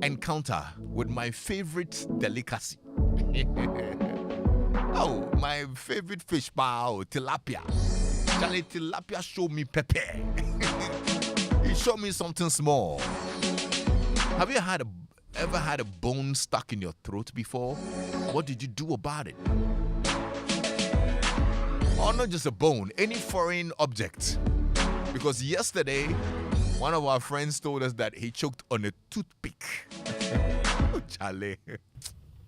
encounter with my favorite delicacy. Oh, my favorite fish pao, tilapia. Charlie, tilapia showed me pepper. He showed me something small. Have you ever had a bone stuck in your throat before? What did you do about it? Or not just a bone, any foreign object. Because yesterday, one of our friends told us that he choked on a toothpick. Oh, Charlie.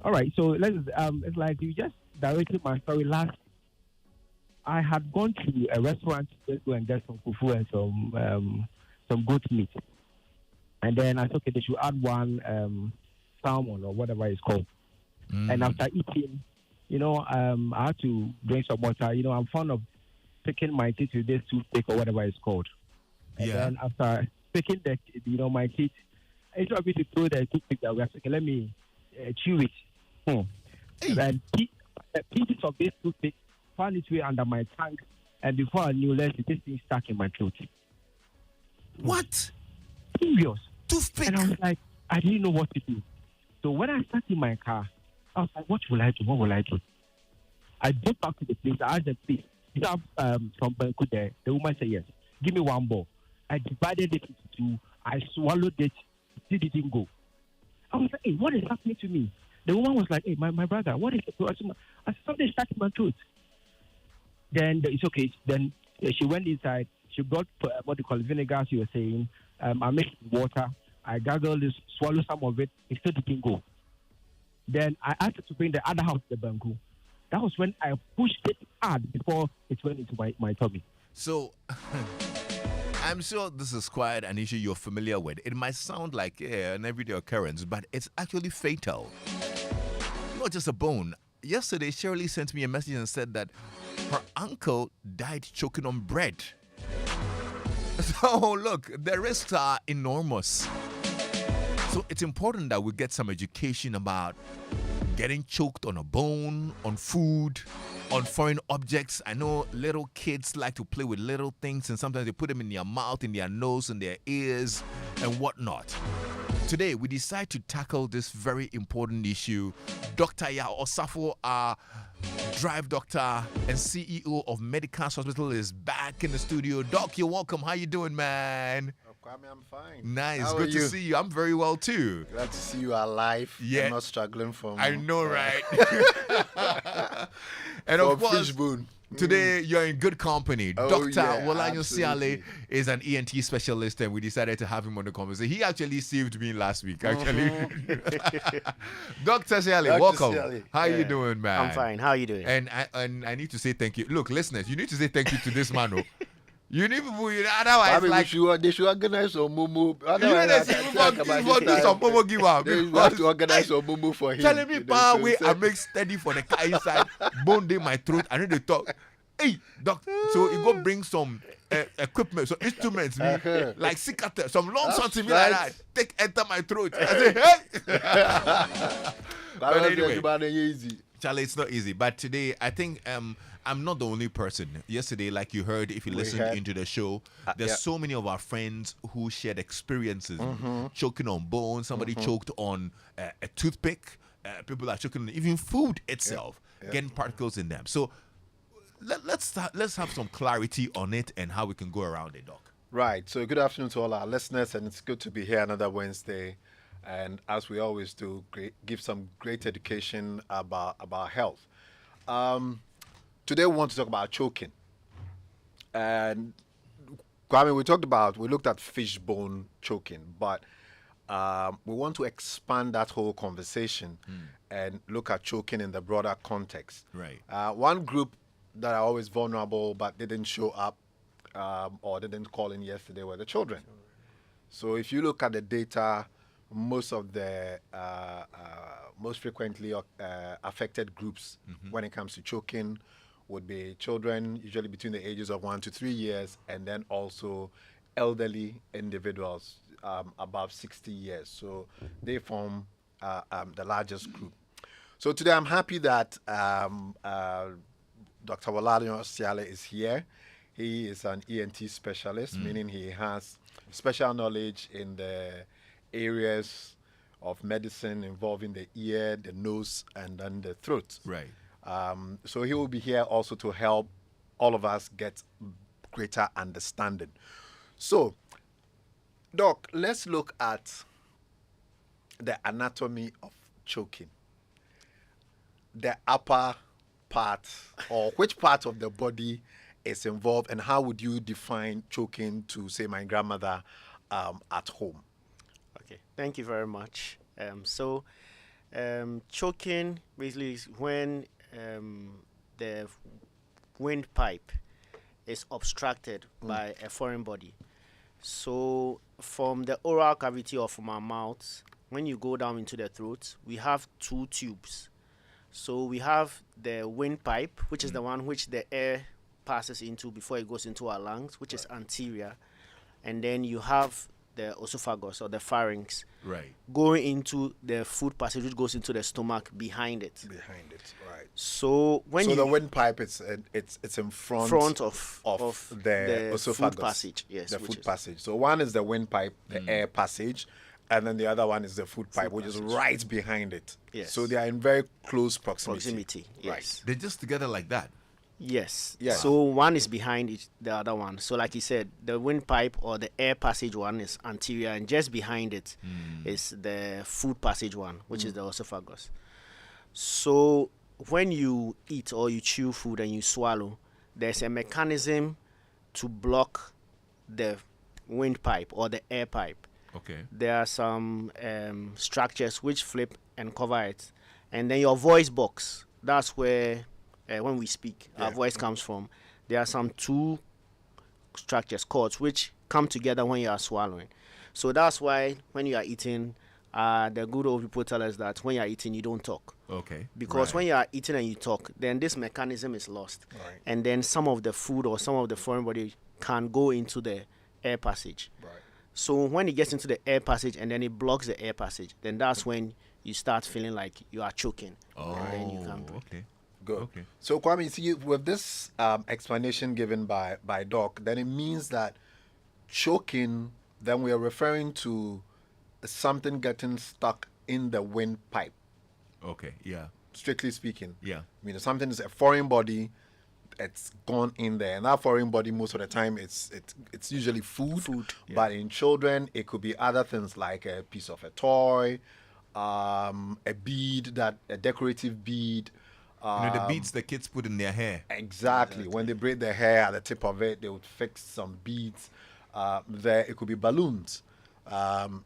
All right, so it's like you just directed my story last. I had gone to a restaurant to go and get some fufu and some goat meat, and then I said, okay, they should add one salmon or whatever it's called. And after eating, I had to drink some water. I'm fond of picking my teeth with this toothpick or whatever it's called. And then after picking my teeth, I tried to throw the toothpick away. I said, okay, let me chew it. Hey. And pieces of this toothpick found its way under my tongue, and before I knew, this thing stuck in my throat. What? Serious. Toothpick? And I was like, I didn't know what to do. So when I sat in my car, I was like, what will I do? What will I do? I get back to the place. I asked the place, you have some banku there? The woman said, yes. Give me one ball. I divided it into two. I swallowed it. It didn't go. I was like, hey, what is happening to me? The woman was like, hey, my brother, what is it? I said, something stuck in my throat. Then it's okay. Then she went inside. She got what they call vinegar, she was saying. I mixed it with water. I gargled this, swallowed some of it. It still didn't go. Then I asked her to bring the other half of the banku. That was when I pushed it hard before it went into my tummy. So, I'm sure this is quite an issue you're familiar with. It might sound like an everyday occurrence, but it's actually fatal. Not just a bone. Yesterday, Shirley sent me a message and said that her uncle died choking on bread. So, look, the risks are enormous. So, it's important that we get some education about getting choked on a bone, on food, on foreign objects. I know little kids like to play with little things, and sometimes they put them in their mouth, in their nose, in their ears, and whatnot. Today, we decide to tackle this very important issue. Dr. Osafo, our drive doctor and CEO of Medicans Hospital, is back in the studio. Doc, you're welcome. How you doing, man? Kwame, I'm fine. Nice. How Good are to you? see you. I'm very well, too. Glad to see you alive. Yeah. And not struggling from. I know, right? And from of course, fishbone. today you're in good company. Oh, Dr. yeah, Worlanyo Siale absolutely. is an ENT specialist, and we decided to have him on the conversation. He actually saved me last week, actually. Dr. Siale, Dr. welcome. Siale. How you Yeah. doing, man? I'm fine. How are you doing? And I need to say thank you. Look, listeners, you need to say thank you to this man. Oh. You need people, otherwise, I mean, like, they should organize some mumu. you know, Otherwise, they I say can people talk about do this some time. Momo give up. They have to organize some mumu for him. Telling me, You know, power so way it's I make steady for the car inside, bone in my throat, and then they talk. Hey, doc, so you go bring some equipment, some instruments, like cicator, some long something like that. Take enter my throat. I say, hey. But anyway, easy. Charlie, it's not easy. But today, I think I'm not the only person. Yesterday, like you heard, if you listened into the show, there's yeah. so many of our friends who shared experiences. Choking on bones, somebody choked on a toothpick. People are choking on even food itself, getting particles in them. So let's have some clarity on it and how we can go around it, Doc. Right. So good afternoon to all our listeners, and it's good to be here another Wednesday. And as we always do, give some great education about health. Today we want to talk about choking. And Kwame, we looked at fishbone choking, but we want to expand that whole conversation and look at choking in the broader context. Right. One group that are always vulnerable but didn't show up or didn't call in yesterday were the children. So if you look at the data, most of the most frequently affected groups when it comes to choking would be children, usually between the ages of 1 to 3 years, and then also elderly individuals above 60 years. So they form the largest group. So today I'm happy that Dr. Worlanyo Siale is here. He is an ENT specialist, meaning he has special knowledge in the areas of medicine involving the ear, the nose, and then the throat. Right. So he will be here also to help all of us get greater understanding. So, Doc, let's look at the anatomy of choking. The upper part, or which part of the body is involved, and how would you define choking to, say, my grandmother at home? Okay, thank you very much. Choking basically is when the windpipe is obstructed by a foreign body. So from the oral cavity or from our mouths, when you go down into the throat, we have two tubes. So we have the windpipe, which is the one which the air passes into before it goes into our lungs, which is anterior. And then you have the esophagus or the pharynx Right. going into the food passage, which goes into the stomach behind it. Behind it, right. So when So you the windpipe, it's in front of the esophagus, food passage, yes, the which food is- passage. So one is the windpipe, the air passage, and then the other one is the food pipe, which is right behind it. Yes. So they are in very close proximity. proximity, yes. They're just together like that. Yes. Yeah. So one is behind the other one. So like you said, the windpipe or the air passage one is anterior, and just behind it is the food passage one, which is the esophagus. So when you eat or you chew food and you swallow, there's a mechanism to block the windpipe or the air pipe. Okay. There are some structures which flip and cover it, and then your voice box, that's where when we speak our voice comes from. There are some two structures, cords, which come together when you are swallowing. So that's why when you are eating, the good old people tell us that when you are eating you don't talk, Okay. because Right. when you are eating and you talk, then this mechanism is lost. Right. And then some of the food or some of the foreign body can go into the air passage. Right. So when it gets into the air passage and then it blocks the air passage, then that's when you start feeling like you are choking. Oh, And then you can breathe. okay. Good. Okay. So Kwame, you see, with this explanation given by Doc, then it means that choking, then we are referring to something getting stuck in the windpipe, Okay. Yeah. strictly speaking. Yeah. I mean, something is a foreign body, it's gone in there, and that foreign body most of the time it's usually food. But in children, it could be other things like a piece of a toy, a bead, a decorative bead. The beads the kids put in their hair. Exactly. When they braid their hair at the tip of it, they would fix some beads. There, it could be balloons,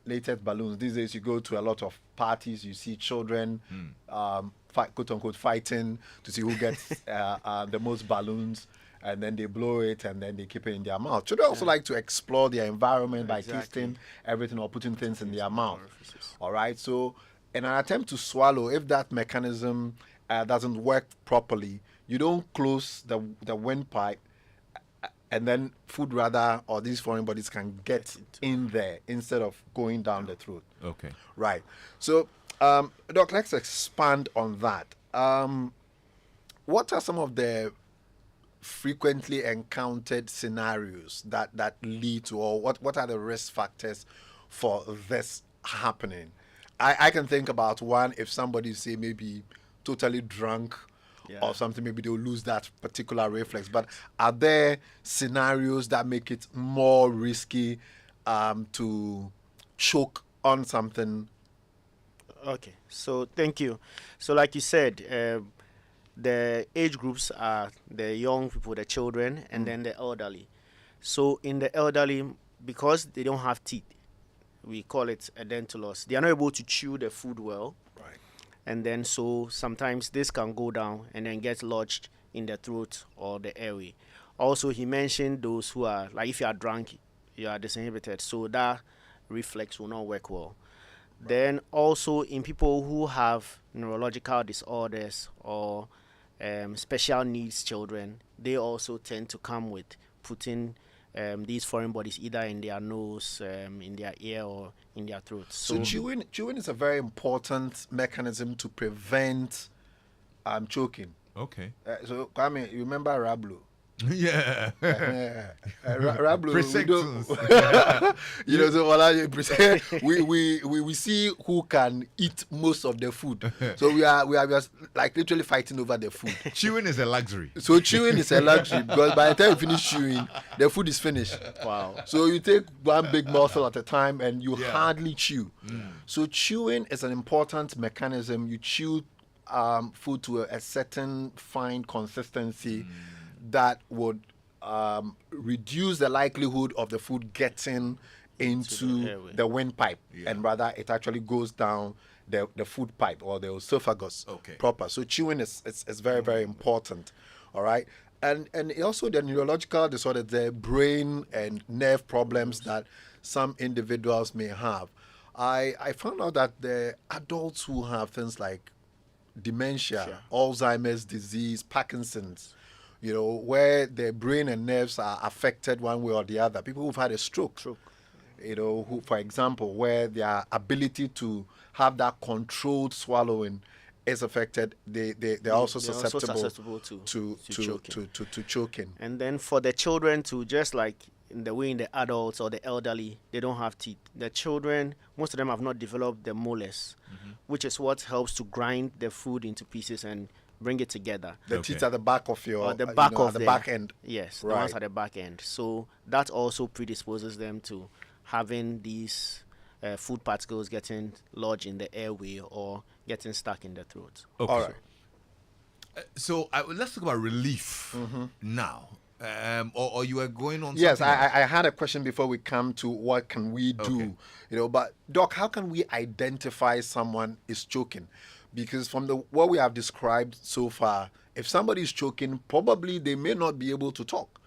latex balloons. These days, you go to a lot of parties, you see children, quote unquote, fighting to see who gets the most balloons, and then they blow it and then they keep it in their mouth. Children also like to explore their environment by tasting everything or putting things in their mouth. All right. So, in an attempt to swallow, if that mechanism doesn't work properly, you don't close the windpipe, and then food rather or these foreign bodies can get in there instead of going down the throat. Okay. Right. So, Doc, let's expand on that. What are some of the frequently encountered scenarios that lead to, or what are the risk factors for this happening? I can think about one. If somebody, say, maybe totally drunk or something, maybe they'll lose that particular reflex. But are there scenarios that make it more risky to choke on something? Okay, so thank you. So like you said, the age groups are the young people, the children, and then the elderly. So in the elderly, because they don't have teeth, we call it a dental loss. They are not able to chew the food well. Right. And then so sometimes this can go down and then get lodged in the throat or the airway. Also, he mentioned those who are, like if you are drunk, you are disinhibited, so that reflex will not work well. Right. Then also in people who have neurological disorders or special needs children, they also tend to come with putting these foreign bodies either in their nose, in their ear, or in their throat. So chewing is a very important mechanism to prevent choking. Okay. So Kwame, you remember Rablo? Yeah. Rablo, we don't, Presectors. you know, so we see who can eat most of the food. So we are just like literally fighting over the food. Chewing is a luxury. So chewing is a luxury because by the time you finish chewing, the food is finished. Wow. So you take one big mouthful at a time and you Yeah. hardly chew. So chewing is an important mechanism. You chew food to a certain fine consistency that would reduce the likelihood of the food getting into the airway. the windpipe, Yeah. and rather it actually goes down the food pipe or the esophagus Okay. proper. So chewing is very, very important. All right. And also the neurological disorders, the brain and nerve problems that some individuals may have. I found out that the adults who have things like dementia, Sure. Alzheimer's disease, Parkinson's, you know, where their brain and nerves are affected one way or the other. People who've had a stroke, you know, who, for example, where their ability to have that controlled swallowing is affected, they're also susceptible to choking. to choking. And then for the children to, just like in the way in the adults or the elderly, they don't have teeth. The children, most of them have not developed the molars, which is what helps to grind the food into pieces and bring it together. The Okay. teeth at the back of your, Or the back you know, of at the the back end. Yes, the Right. ones at the back end. So that also predisposes them to having these food particles getting lodged in the airway or getting stuck in the throat. Okay. All right. So let's talk about relief now. Or you are going on. Yes, something else? I had a question before we come to what can we do, Okay. you know, but Doc, how can we identify someone is choking? Because from what we have described so far, if somebody is choking, probably they may not be able to talk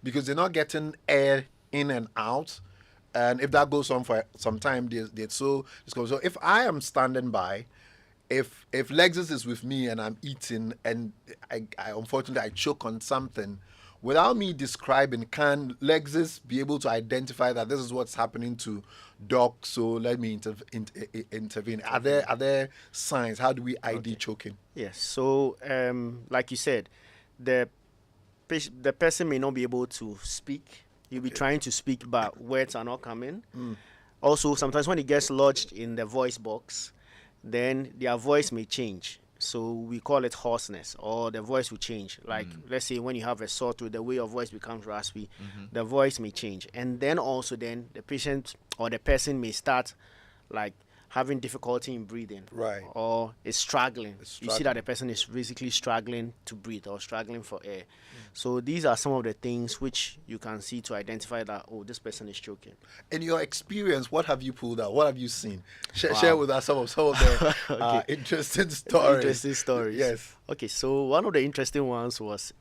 because they're not getting air in and out. And if that goes on for some time, so if I am standing by, if Lexis is with me and I'm eating and I unfortunately I choke on something, without me describing, can Lexis be able to identify that this is what's happening to Doc? So let me intervene. Are there signs? How do we ID choking? Yes. So, like you said, the person may not be able to speak. You'll be trying to speak, but words are not coming. Also, sometimes when it gets lodged in the voice box, then their voice may change. So we call it hoarseness, or the voice will change. Like, let's say when you have a sore throat, the way your voice becomes raspy, the voice may change. And then also then the patient or the person may start like having difficulty in breathing. Right. Or is struggling. You see struggling. that the person is basically struggling to breathe or struggling for air. So these are some of the things which you can see to identify that, oh, this person is choking. In your experience, what have you pulled out? What have you seen? Share with us some of the interesting stories. Interesting stories. Yes. Okay, so one of the interesting ones was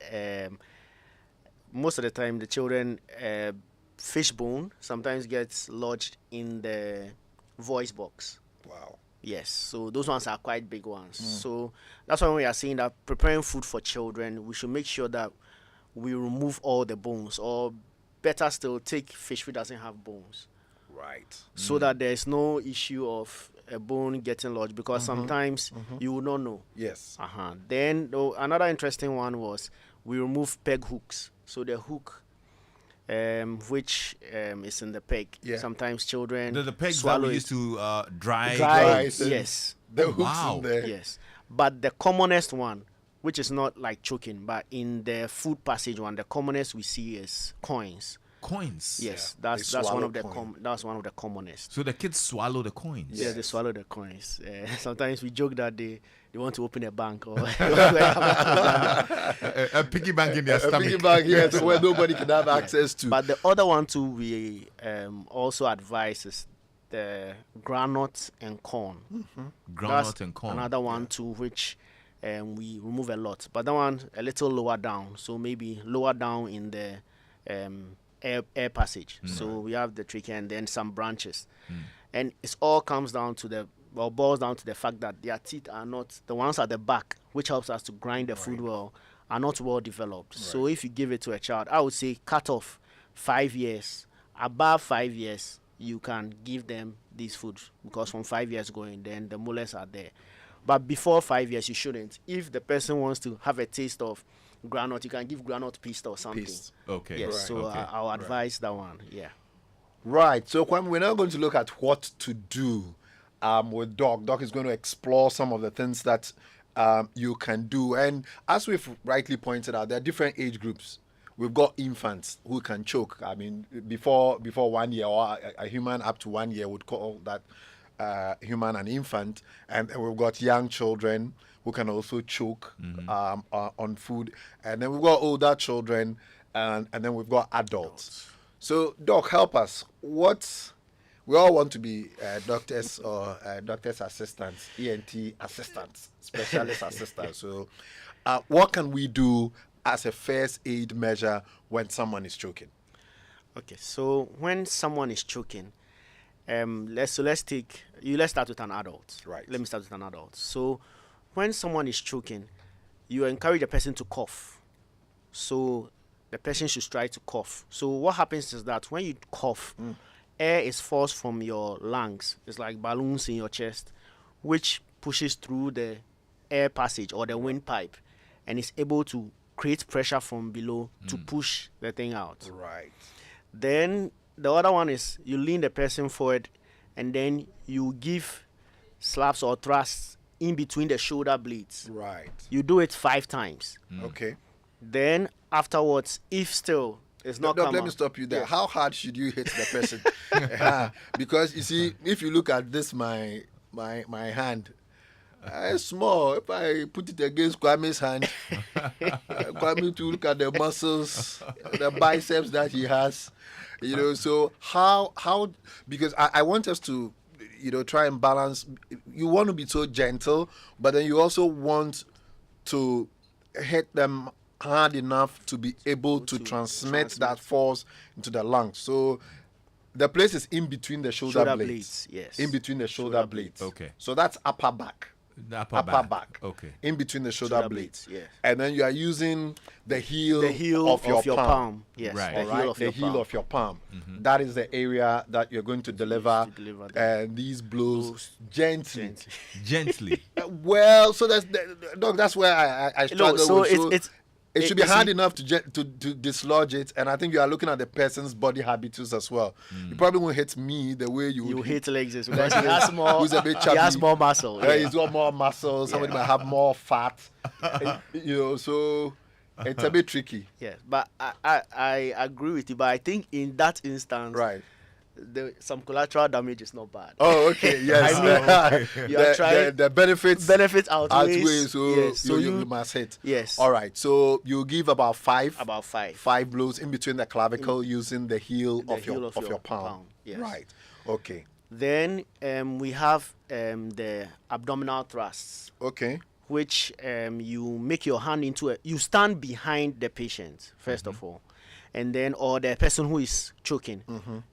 most of the time the children fish bone sometimes gets lodged in the voice box. Wow. Yes, so those ones are quite big ones. So that's why we are saying that preparing food for children, we should make sure that we remove all the bones, or better still, take fish which doesn't have bones, Right. so that there is no issue of a bone getting lodged, because sometimes you will not know. Yes. Then another interesting one was we remove peg hooks. So the hook which is in the peg. Yeah. Sometimes children The pegs that swallow we it. used to dry. Dry. Yes. The Oh, hooks wow. in there. Yes. But the commonest one, which is not like choking, but in the food passage one, the commonest we see is coins. Coins. Yes, Yeah, that's they one swallow of the coin. that's one of the commonest. So the kids swallow the coins. Yeah, they swallow the coins. Sometimes we joke that they want to open a bank or A piggy bank in their A stomach. piggy bank, yes, where nobody can have access to. But the other one too, we also advise is the granite and corn. Groundnut That's and corn. another one too, which we remove a lot. But that one a little lower down, so maybe lower down in the air passage. So we have the trachea and then some branches, and it all comes down to boils down to the fact that their teeth are not, the ones at the back, which helps us to grind the food well, are not well developed. So if you give it to a child, I would say cut off 5 years. Above 5 years, you can give them these foods, because from 5 years going, then the molars are there. But before 5 years, you shouldn't. If the person wants to have a taste of granite. You can give granite paste or something. Paste. Okay. Yes, Right. so Okay. I'll advise that one. Yeah. Right. So Kwame, we're now going to look at what to do with Doc. Doc is going to explore some of the things that you can do. And as we've rightly pointed out, there are different age groups. We've got infants who can choke. I mean, before 1 year, or a human up to 1 year would call that human an infant. And then we've got young children who can also choke on food. And then we've got older children, and then we've got adults. So, Doc, help us. We all want to be doctors or doctor's assistants, ENT assistants, specialist assistants. So, what can we do as a first aid measure when someone is choking? Okay, so when someone is choking, let's start with an adult. Right. Let me start with an adult. So when someone is choking, you encourage the person to cough. So the person should try to cough. So what happens is that when you cough, air is forced from your lungs. It's like balloons in your chest, which pushes through the air passage or the windpipe, and is able to create pressure from below to push the thing out. Right. Then the other one is you lean the person forward, and then you give slaps or thrusts in between the shoulder blades. Right. You do it 5 times. Okay. Then afterwards, if still it's not Doc, come let me out- stop you there. Yeah. How hard should you hit the person? Because you see, if you look at this, my hand, it's small. If I put it against Kwame's hand, Kwame to look at the muscles, the biceps that he has, So how? Because I want us to, try and balance. You want to be so gentle, but then you also want to hit them hard enough to be able to transmit that force into the lungs. So the place is in between the shoulder blades. yes. In between the shoulder blades. Okay. So that's upper back. The Upper back. Okay. In between the shoulder Shoulder blades. blades, yes. And then you are using the heel, of your palm. Yes. Right. The All heel right, of the your heel palm. of your palm. That is the area that you're going to deliver, these blows gently. Gently. Well, so that's where I struggle so with. It should be it's- hard enough to dislodge it, and I think you are looking at the person's body habits as well. You probably won't hit me the way you You would hit Lexis because he has more. Who's a bit He has chubby. more muscle. Yeah. He's got more muscle. Somebody might have more fat. So it's a bit tricky. Yeah, but I agree with you. But I think in that instance, Right. some collateral damage is not bad. Oh, okay. Yes. You are trying- the benefits Benefits outweighs. outweigh, so, yes, so you must hit. Yes. All right. So you give about 5 five blows in between the clavicle using the heel the of heel your of your palm. palm, yes. Right. Okay. Then we have the abdominal thrusts, Okay. which you make your hand into you stand behind the patient first of all, and then or the person who is choking,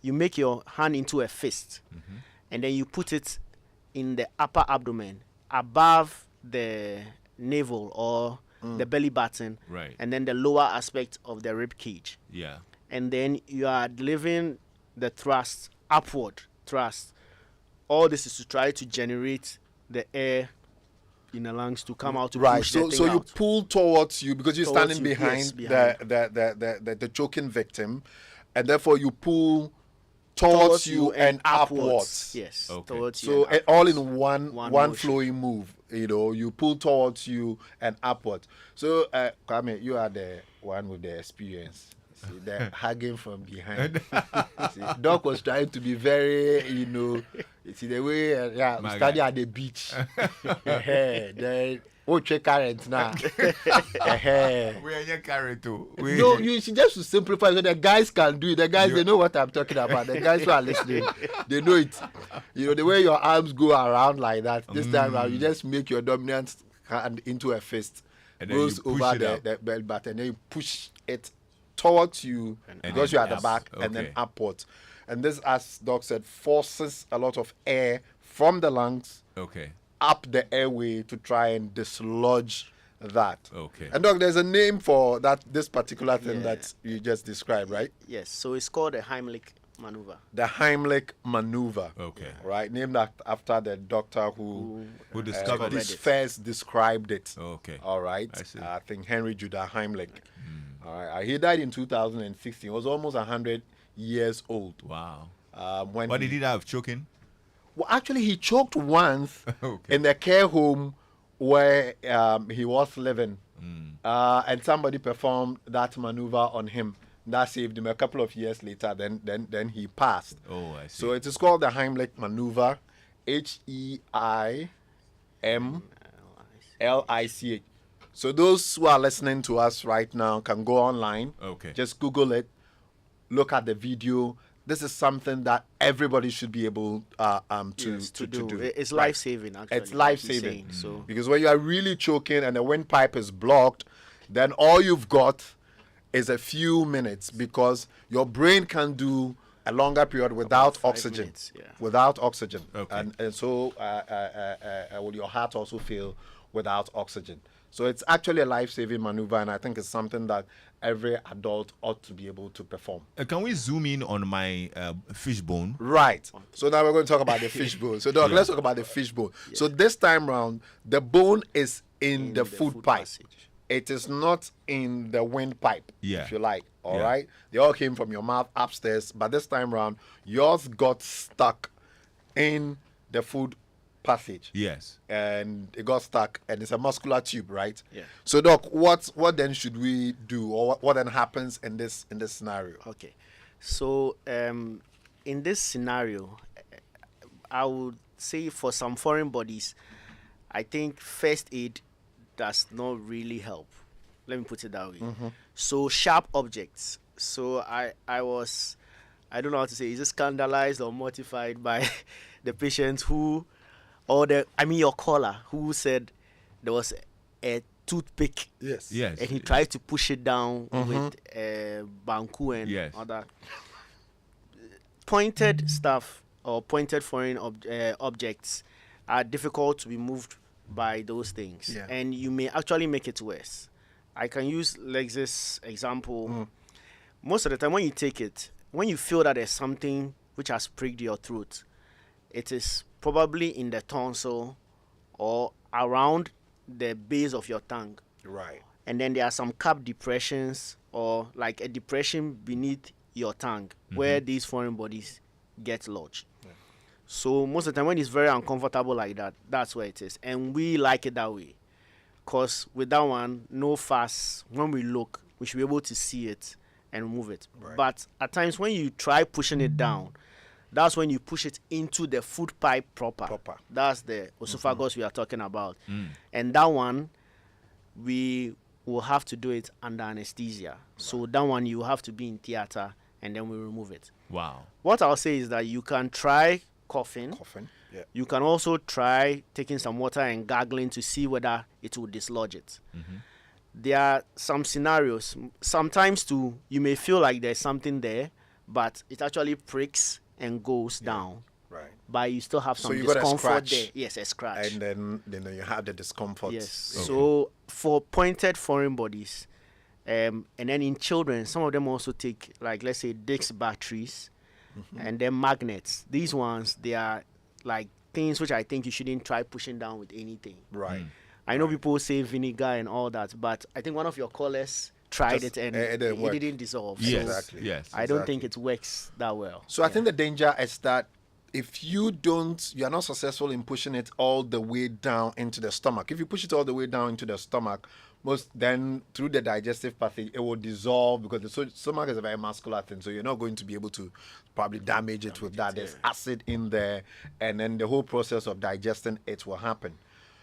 you make your hand into a fist, and then you put it in the upper abdomen above the navel or the belly button, Right. and then the lower aspect of the rib cage, Yeah. and then you are delivering the thrust upward thrust. All this is to try to generate the air in the lungs to come out to Right. push So the thing you out. pull towards you because you're Towards standing you, behind, yes, behind. the choking victim, and therefore you pull towards you and upwards. Yes. Okay. Towards you. So and all upwards. in one motion. flowing move. You pull towards you and upwards. So Kwame, you are the one with the experience. See, the hugging from behind. See, Doc was trying to be very, you see the way, we My study guy. at the beach. Then, check current now. We are your character. No, you should just to simplify so the guys can do it. The guys, they know what I'm talking about. The guys who are listening, they know it. The way your arms go around like that, this time around, you just make your dominant hand into a fist. And then Goes you push over it the, up. the belt button, and then you push it towards you because then you're at the up. back, and then Okay. upwards. And this, as Doc said, forces a lot of air from the lungs Okay. up the airway to try and dislodge that. Okay. And Doc, there's a name for this particular thing Yeah. that you just described, right? Yes. So it's called a Heimlich maneuver. The Heimlich maneuver. Okay. Right, named after the doctor who discovered it? first described it. Okay. All right. I see. I think Henry Judah Heimlich. All right. He died in 2016. He was almost 100 years old. Wow. When What did he die of? Choking? Well, actually, he choked once Okay. in the care home where he was living, and somebody performed that maneuver on him. That saved him. A couple of years later, then he passed. Oh, I see. So it is called the Heimlich maneuver, Heimlich. So those who are listening to us right now can go online. Okay. Just Google it, look at the video. This is something that everybody should be able to do. It's Right. life saving. Actually, It's like life he's saving. saying. So Because when you are really choking and the windpipe is blocked, then all you've got is a few minutes, because your brain can do a longer period without 5 oxygen. minutes, yeah. Without oxygen. Okay. And so will your heart also fail without oxygen. So it's actually a life-saving maneuver, and I think it's something that every adult ought to be able to perform. Can we zoom in on my fishbone? Right. So now we're going to talk about the fishbone. So, Doc, let's talk about the fishbone. So this time round, the bone is in the food pipe. passage. It is not in the windpipe, Yeah. if you like. All Yeah. right. They all came from your mouth upstairs, but this time round, yours got stuck in the food passage. Yes. And it got stuck, and it's a muscular tube, right? Yeah. So, Doc, what then should we do, or what then happens in this scenario? Okay, so in this scenario, I would say for some foreign bodies, I think first aid does not really help. Let me put it that way. So sharp objects. So I don't know how to say, is it scandalized or mortified by the patients who, or your caller who said there was a toothpick. Yes. Yes. And he tried to push it down with banku and Yes. other pointed stuff or pointed foreign objects are difficult to be moved by those things, Yeah. and you may actually make it worse. I can use Lexis example. Most of the time when you take it, when you feel that there's something which has pricked your throat, it is probably in the tonsil or around the base of your tongue. Right. And then there are some cap depressions or like a depression beneath your tongue where these foreign bodies get lodged. So most of the time when it's very uncomfortable like that, that's where it is. And we like it that way. Because with that one, no fuss. When we look, we should be able to see it and remove it. Right. But at times when you try pushing it down, that's when you push it into the food pipe proper. That's the esophagus we are talking about. And that one, we will have to do it under anesthesia. So that one, you have to be in theater and then we remove it. Wow. What I'll say is that you can try coughing. Yeah. You can also try taking some water and gargling to see whether it will dislodge it. There are some scenarios. Sometimes too, you may feel like there's something there, but it actually pricks and goes down. Right. But you still have So some you got a discomfort scratch. there. Yes, a scratch. And then you have the discomfort. Yes. Okay. So for pointed foreign bodies, and then in children, some of them also take, like, let's say Dix batteries and then magnets. These ones, they are like things which I think you shouldn't try pushing down with anything. Right. I know people say vinegar and all that, but I think one of your callers tried Just- it and it didn't work. it didn't dissolve. Yes. So Exactly. Yes. I don't think it works that well. So I think the danger is that if you are not successful in pushing it all the way down into the stomach. If you push it all the way down into the stomach, then through the digestive passage, it will dissolve, because the stomach is a very muscular thing. So you're not going to be able to probably damage it with that. There's acid in there, and then the whole process of digesting it will happen.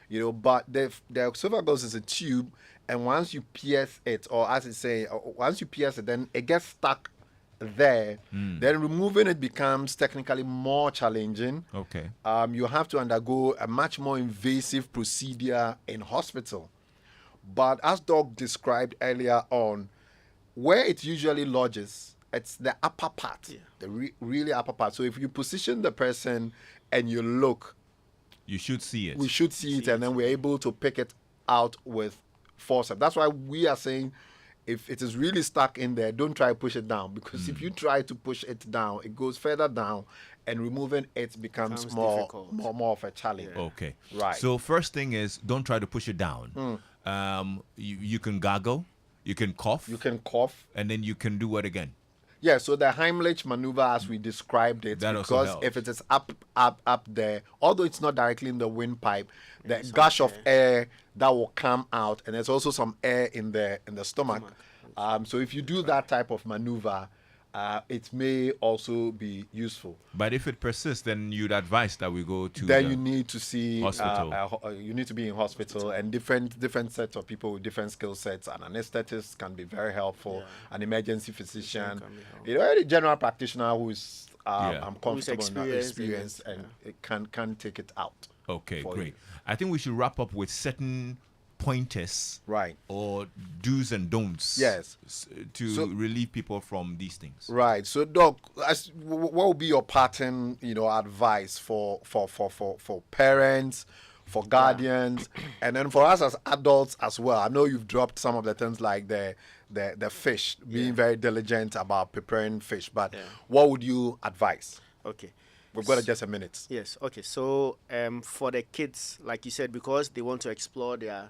But the esophagus is a tube, and once you pierce it, or as it's saying, once you pierce it, then it gets stuck there. Then removing it becomes technically more challenging. Okay. You have to undergo a much more invasive procedure in hospital. But as Doc described earlier on, where it usually lodges, it's the upper part, the really upper part. So if you position the person and you look, You should see it. we should see it, and then we're able to pick it out with forceps. That's why we are saying if it is really stuck in there, don't try to push it down, because if you try to push it down, it goes further down, and removing it becomes more of a challenge. Okay. Right. So first thing is, don't try to push it down. You can gargle, you can cough, and then you can do what again? Yeah, so the Heimlich maneuver, as we described it, That also because helps. if it is up there, although it's not directly in the windpipe, the gush of air that will come out, and there's also some air in the stomach. So if you do that type of maneuver, it may also be useful. But if it persists, then you'd advise that we go to Then you need to see hospital. you need to be in hospital, and different sets of people with different skill sets. An anesthetist can be very helpful. An emergency physician, any general practitioner who is I'm comfortable in that experience, and it can take it out. Okay, for great. you. I think we should wrap up with certain pointers, Right. or do's and don'ts. Yes. To relieve people from these things. Right. So, Doc, what will be your pattern, advice for parents, for guardians, and then for us as adults as well? I know you've dropped some of the things like the fish, being very diligent about preparing fish, but what would you advise? Okay. We've got just a minute. Yes. Okay. So for the kids, like you said, because they want to explore their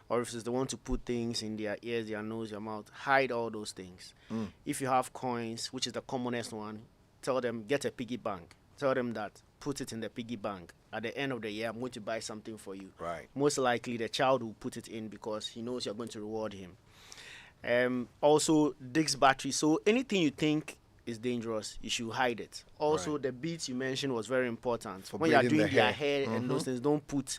orifices, they want to put things in their ears, their nose, their mouth, hide all those things. If you have coins, which is the commonest one, tell them, get a piggy bank. Tell them that, put it in the piggy bank. At the end of the year, I'm going to buy something for you. Right. Most likely the child will put it in because he knows you're going to reward him. Also, Dick's battery. So anything you think is dangerous, you should hide it. Also, the beads you mentioned was very important. When you're doing their hair and those things, don't put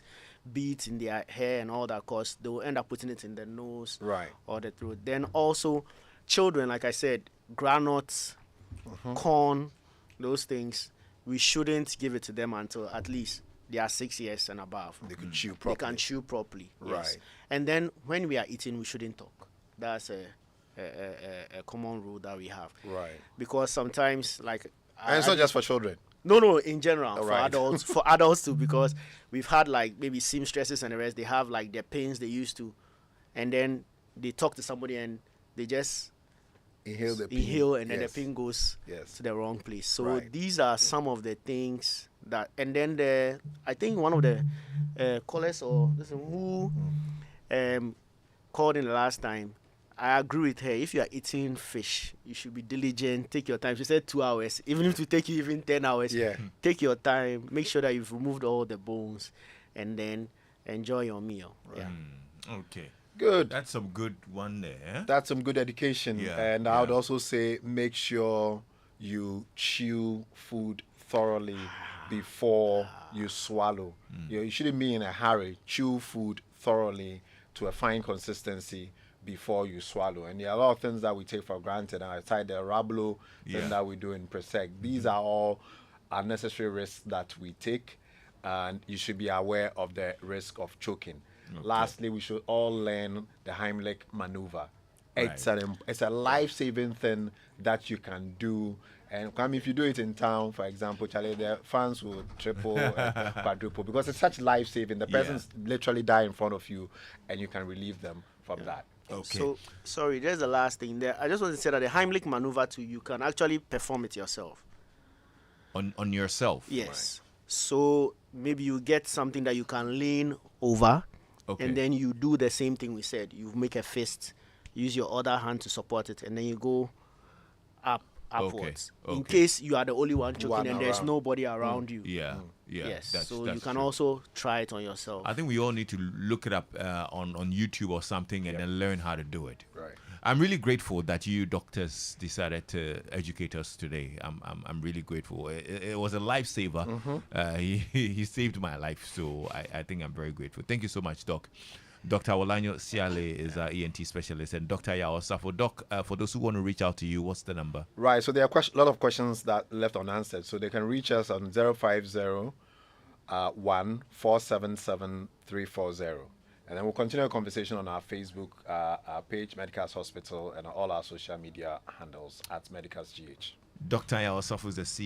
beads in their hair and all that, because they will end up putting it in the nose or the throat. Then also, children, like I said, granules, corn, those things, we shouldn't give it to them until at least they are 6 years and above. They can chew properly. They can chew properly. Yes. Right. And then when we are eating, we shouldn't talk. That's a common rule that we have. Right. Because sometimes, like, And it's not just for children. No, in general, for Right. adults, for adults too, because we've had like maybe seamstresses and the rest. They have like their pins they used to, and then they talk to somebody and they just Inhale the pin. and then the pin goes to the wrong place. So Right. these are some of the things that, and then I think one of the callers or listen, who called in the last time, I agree with her. If you are eating fish, you should be diligent. Take your time. She said 2 hours. Even if it take you even 10 hours, take your time. Make sure that you've removed all the bones, and then enjoy your meal. Yeah. Okay. Good. That's some good one there. That's some good education. Yeah, And I would also say make sure you chew food thoroughly before you swallow. You shouldn't be in a hurry. Chew food thoroughly to a fine consistency before you swallow. And there are a lot of things that we take for granted. Outside the Rablo thing that we do in Presec, these are all unnecessary risks that we take, and you should be aware of the risk of choking. Lastly, we should all learn the Heimlich maneuver. It's a life-saving thing that you can do. And if you do it in town, for example, Charlie, the fans will triple and quadruple, because it's such life-saving. The person's literally die in front of you, and you can relieve them from that. Okay. So, sorry, there's the last thing there. I just want to say that the Heimlich maneuver too, you can actually perform it yourself. On yourself. Yes. So maybe you get something that you can lean over, and then you do the same thing we said. You make a fist, use your other hand to support it, and then you go upwards. In case you are the only one choking and there's nobody around you. Yeah. Yes. That's So you can true. also try it on yourself. I think we all need to look it up on YouTube or something, and then learn how to do it. Right. I'm really grateful that you doctors decided to educate us today. I'm really grateful. It was a lifesaver. He saved my life, so I think I'm very grateful. Thank you so much, Doc. Dr. Worlanyo Siale is our ENT specialist, and Dr. Osafo. Doc, for those who want to reach out to you, what's the number? Right. So there are a lot of questions that left unanswered. So they can reach us on 050 1477340. And then we'll continue a conversation on our Facebook page, Medicals Hospital, and all our social media handles at Medicals GH. Dr. Osafo is the CEO.